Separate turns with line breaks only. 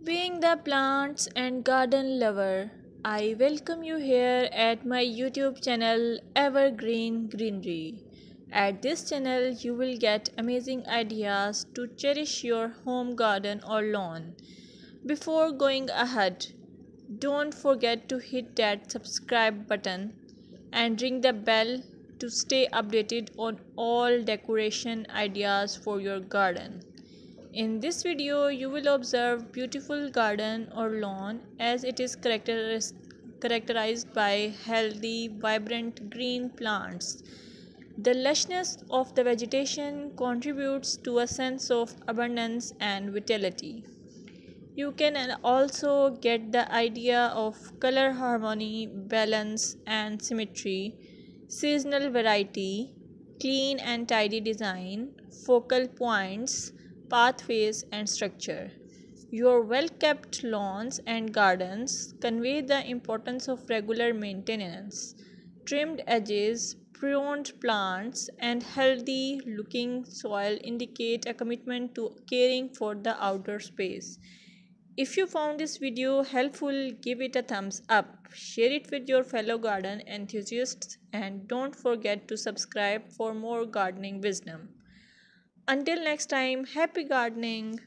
Being the plants and garden lover, I welcome you here at my YouTube channel Evergreen Greenery. At this channel, you will get amazing ideas to cherish your home garden or lawn. Before going ahead, don't forget to hit that subscribe button and ring the bell to stay updated on all decoration ideas for your garden. In this video, you will observe beautiful garden or lawn as it is characterized by healthy, vibrant green plants. The lushness of the vegetation contributes to a sense of abundance and vitality. You can also get the idea of color harmony, balance, and symmetry, seasonal variety, clean and tidy design, focal points, pathways, and structure. Your well kept lawns and gardens convey the importance of regular maintenance. Trimmed edges, pruned plants, and healthy looking soil indicate a commitment to caring for the outdoor space. If you found this video helpful, give it a thumbs up, share it with your fellow garden enthusiasts, and don't forget to subscribe for more gardening wisdom. Until next time, happy gardening!